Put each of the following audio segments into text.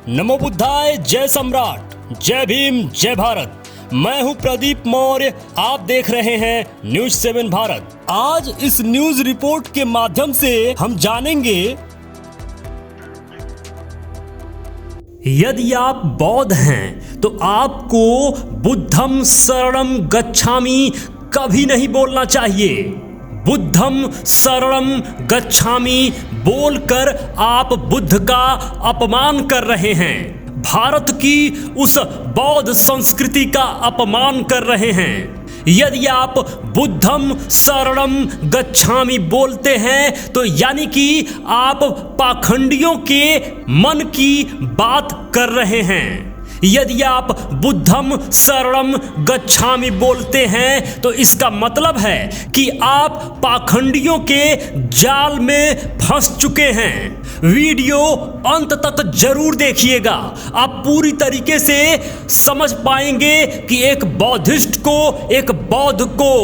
नमो बुद्धाय, जय सम्राट, जय भीम, जय भारत। मैं हूं प्रदीप मौर्य, आप देख रहे हैं न्यूज 7 भारत। आज इस न्यूज रिपोर्ट के माध्यम से हम जानेंगे, यदि आप बौद्ध हैं तो आपको बुद्धम शरणम गच्छामि कभी नहीं बोलना चाहिए। बुद्धम शरणम गच्छामि बोलकर आप बुद्ध का अपमान कर रहे हैं, भारत की उस बौद्ध संस्कृति का अपमान कर रहे हैं। यदि आप बुद्धम शरणम गच्छामि बोलते हैं तो यानी कि आप पाखंडियों के मन की बात कर रहे हैं। यदि आप बुद्धम शरणम गच्छामि बोलते हैं तो इसका मतलब है कि आप पाखंडियों के जाल में फंस चुके हैं। वीडियो अंत तक जरूर देखिएगा, आप पूरी तरीके से समझ पाएंगे कि एक बौद्धिस्ट को, एक बौद्ध को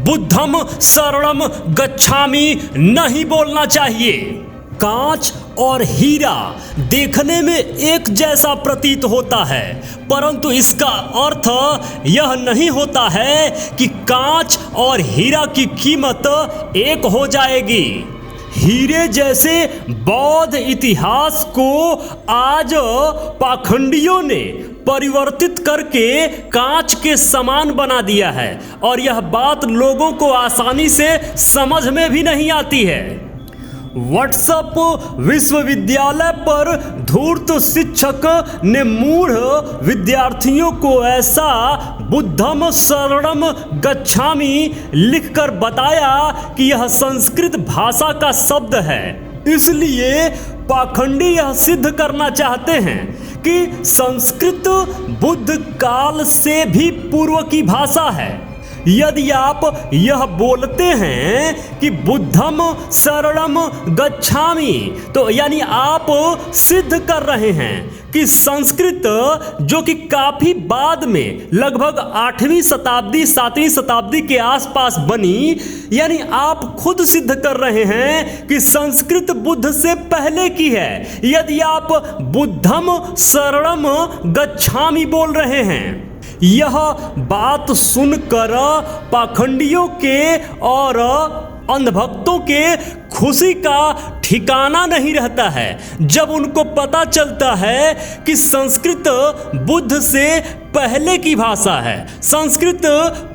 बुद्धम शरणम गच्छामि नहीं बोलना चाहिए। कांच और हीरा देखने में एक जैसा प्रतीत होता है, परंतु इसका अर्थ यह नहीं होता है कि कांच और हीरा की कीमत एक हो जाएगी। हीरे जैसे बौद्ध इतिहास को आज पाखंडियों ने परिवर्तित करके कांच के समान बना दिया है और यह बात लोगों को आसानी से समझ में भी नहीं आती है। व्हाट्सएप विश्वविद्यालय पर धूर्त शिक्षक ने मूढ़ विद्यार्थियों को ऐसा बुद्धम शरणम गच्छामि लिखकर बताया कि यह संस्कृत भाषा का शब्द है। इसलिए पाखंडी यह सिद्ध करना चाहते हैं कि संस्कृत बुद्ध काल से भी पूर्व की भाषा है। यदि आप यह बोलते हैं कि बुद्धम शरणम गच्छामि तो यानी आप सिद्ध कर रहे हैं कि संस्कृत, जो कि काफी बाद में लगभग 8वीं शताब्दी 7वीं शताब्दी के आसपास बनी, यानी आप खुद सिद्ध कर रहे हैं कि संस्कृत बुद्ध से पहले की है। यदि आप बुद्धम शरणम गच्छामि बोल रहे हैं, यह बात सुनकर पाखंडियों के और अंधभक्तों के खुशी का ठिकाना नहीं रहता है जब उनको पता चलता है कि संस्कृत बुद्ध से पहले की भाषा है, संस्कृत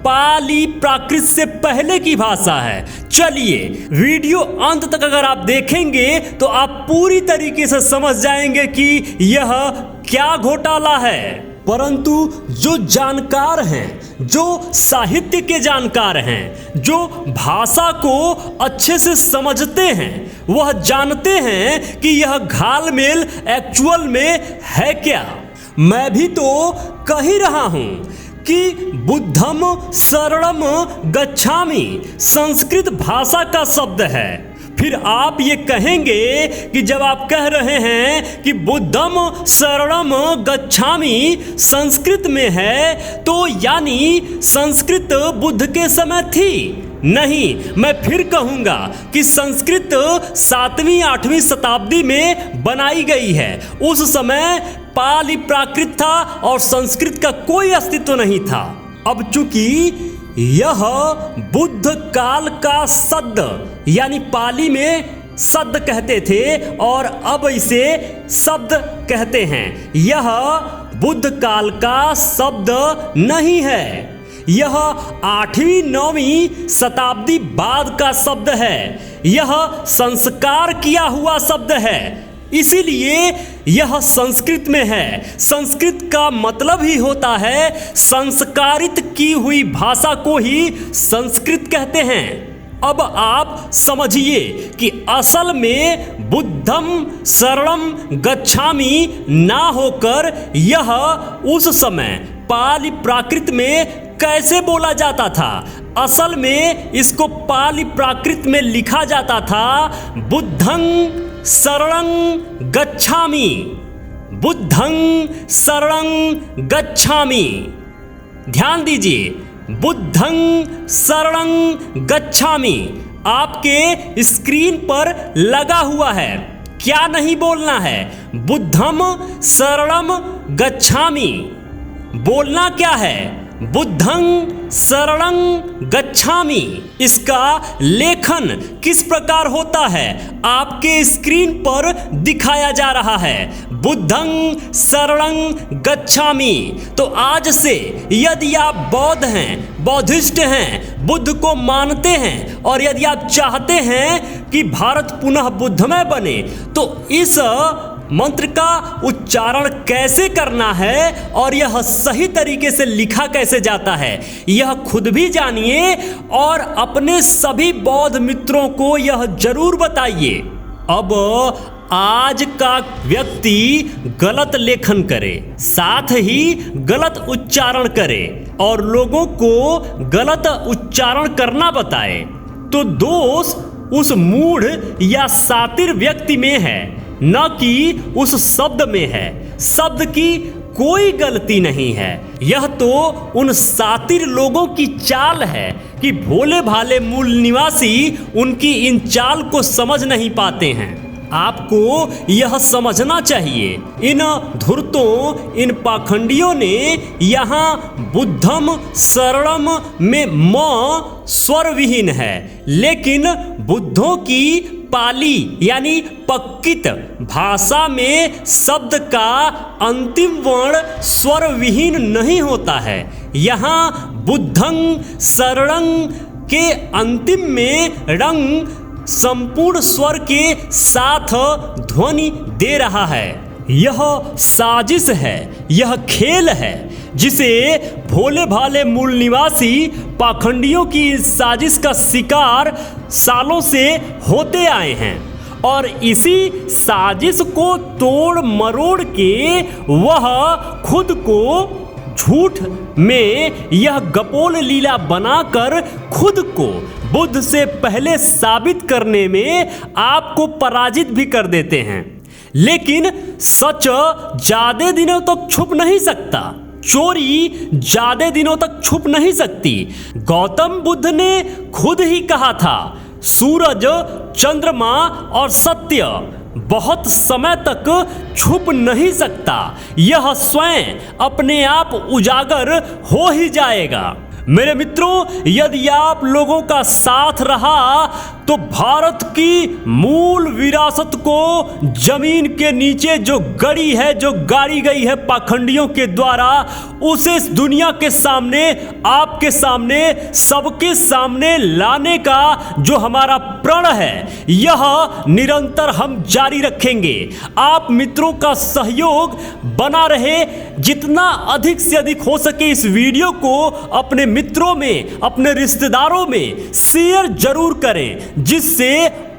पाली प्राकृत से पहले की भाषा है। चलिए वीडियो अंत तक अगर आप देखेंगे तो आप पूरी तरीके से समझ जाएंगे कि यह क्या घोटाला है। परंतु जो जानकार हैं, जो साहित्य के जानकार हैं, जो भाषा को अच्छे से समझते हैं, वह जानते हैं कि यह घालमेल एक्चुअल में है क्या। मैं भी तो कह ही रहा हूं कि बुद्धम शरणम गच्छामि संस्कृत भाषा का शब्द है। फिर आप ये कहेंगे कि जब आप कह रहे हैं कि बुद्धम शरणम गच्छामि संस्कृत में है तो यानी संस्कृत बुद्ध के समय थी। नहीं, मैं फिर कहूंगा कि संस्कृत 7वीं 8वीं शताब्दी में बनाई गई है। उस समय पाली प्राकृत था और संस्कृत का कोई अस्तित्व नहीं था। अब चूंकि यह बुद्ध काल का शब्द, यानी पाली में शब्द कहते थे और अब इसे शब्द कहते हैं, यह बुद्ध काल का शब्द नहीं है। यह 8वीं 9वीं शताब्दी बाद का शब्द है। यह संस्कार किया हुआ शब्द है, इसीलिए यह संस्कृत में है। संस्कृत का मतलब ही होता है संस्कारित की हुई भाषा को ही संस्कृत कहते हैं। अब आप समझिए कि असल में बुद्धम शरणम गच्छामि ना होकर यह उस समय पाली प्राकृत में कैसे बोला जाता था। असल में इसको पाली प्राकृत में लिखा जाता था बुद्धं शरणं गच्छामि, बुद्धं शरणं गच्छामि। ध्यान दीजिए, बुद्धं शरणं गच्छामि आपके स्क्रीन पर लगा हुआ है। क्या नहीं बोलना है? बुद्धम शरणम गच्छामि। बोलना क्या है? बुद्धं शरणं गच्छामि। इसका लेखन किस प्रकार होता है आपके स्क्रीन पर दिखाया जा रहा है, बुद्धं शरणं गच्छामि। तो आज से यदि आप बौद्ध हैं, बौद्धिस्ट हैं, बुद्ध को मानते हैं और यदि आप चाहते हैं कि भारत पुनः बुद्धमय बने, तो इस मंत्र का उच्चारण कैसे करना है और यह सही तरीके से लिखा कैसे जाता है, यह खुद भी जानिए और अपने सभी बौद्ध मित्रों को यह जरूर बताइए। अब आज का व्यक्ति गलत लेखन करे, साथ ही गलत उच्चारण करे और लोगों को गलत उच्चारण करना बताए, तो दोष उस मूढ़ या शातिर व्यक्ति में है, न कि उस शब्द में है। शब्द की कोई गलती नहीं है, यह तो उन शातिर लोगों की चाल है कि भोले भाले मूल निवासी उनकी इन चाल को समझ नहीं पाते हैं। आपको यह समझना चाहिए, इन धूर्तों, इन पाखंडियों ने यहाँ बुद्धम शरणम में म स्वर विहीन है, लेकिन बुद्धों की पाली यानी पक्कित भाषा में शब्द का अंतिम वर्ण स्वर विहीन नहीं होता है। यहाँ बुद्धं शरणं के अंतिम में रंग संपूर्ण स्वर के साथ ध्वनि दे रहा है। यह साजिश है, यह खेल है, जिसे भोले भाले मूल निवासी पाखंडियों की साजिश का शिकार सालों से होते आए हैं और इसी साजिश को तोड़ मरोड़ के वह खुद को झूठ में यह गपोल लीला बनाकर खुद को बुद्ध से पहले साबित करने में आपको पराजित भी कर देते हैं। लेकिन सच ज्यादा दिनों तक छुप नहीं सकता, चोरी ज्यादा दिनों तक छुप नहीं सकती। गौतम बुद्ध ने खुद ही कहा था, सूरज, चंद्रमा और सत्य बहुत समय तक छुप नहीं सकता, यह स्वयं अपने आप उजागर हो ही जाएगा। मेरे मित्रों, यदि आप लोगों का साथ रहा तो भारत की मूल विरासत को जमीन के नीचे जो गड़ी है, जो गाड़ी गई है पाखंडियों के द्वारा, उसे इस दुनिया के सामने, आपके सामने, सबके सामने लाने का जो हमारा प्रण है, यह निरंतर हम जारी रखेंगे। आप मित्रों का सहयोग बना रहे, जितना अधिक से अधिक हो सके इस वीडियो को अपने मित्रों में, अपने रिश्तेदारों में शेयर जरूर करें, जिससे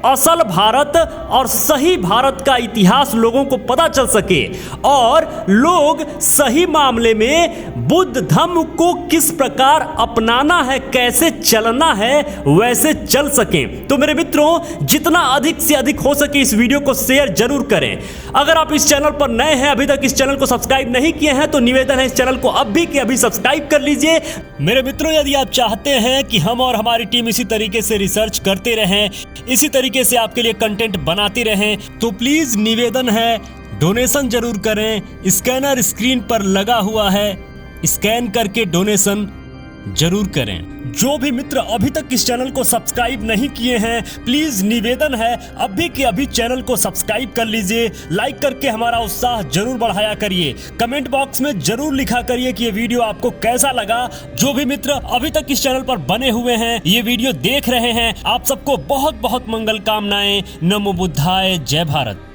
असल भारत और सही भारत का इतिहास लोगों को पता चल सके और लोग सही मामले में बुद्ध धर्म को किस प्रकार अपनाना है, कैसे चलना है, वैसे चल सकें। तो मेरे मित्रों, जितना अधिक से अधिक हो सके इस वीडियो को शेयर जरूर करें। अगर आप इस चैनल पर नए हैं, अभी तक इस चैनल को सब्सक्राइब नहीं किए हैं, तो निवेदन है इस चैनल को अभी के अभी सब्सक्राइब कर लीजिए। मेरे मित्रों, यदि आप चाहते हैं कि हम और हमारी टीम इसी तरीके से रिसर्च करते रहें, इसी तरीके से आपके लिए कंटेंट बनाते रहें, तो प्लीज निवेदन है, डोनेशन जरूर करें। स्कैनर स्क्रीन पर लगा हुआ है, स्कैन करके डोनेशन जरूर करें। जो भी मित्र अभी तक इस चैनल को सब्सक्राइब नहीं किए हैं, प्लीज निवेदन है अभी के अभी चैनल को सब्सक्राइब कर लीजिए। लाइक करके हमारा उत्साह जरूर बढ़ाया करिए। कमेंट बॉक्स में जरूर लिखा करिए कि ये वीडियो आपको कैसा लगा। जो भी मित्र अभी तक इस चैनल पर बने हुए हैं, ये वीडियो देख रहे हैं, आप सबको बहुत बहुत मंगल कामनाएं। नमो बुद्धाय, जय भारत।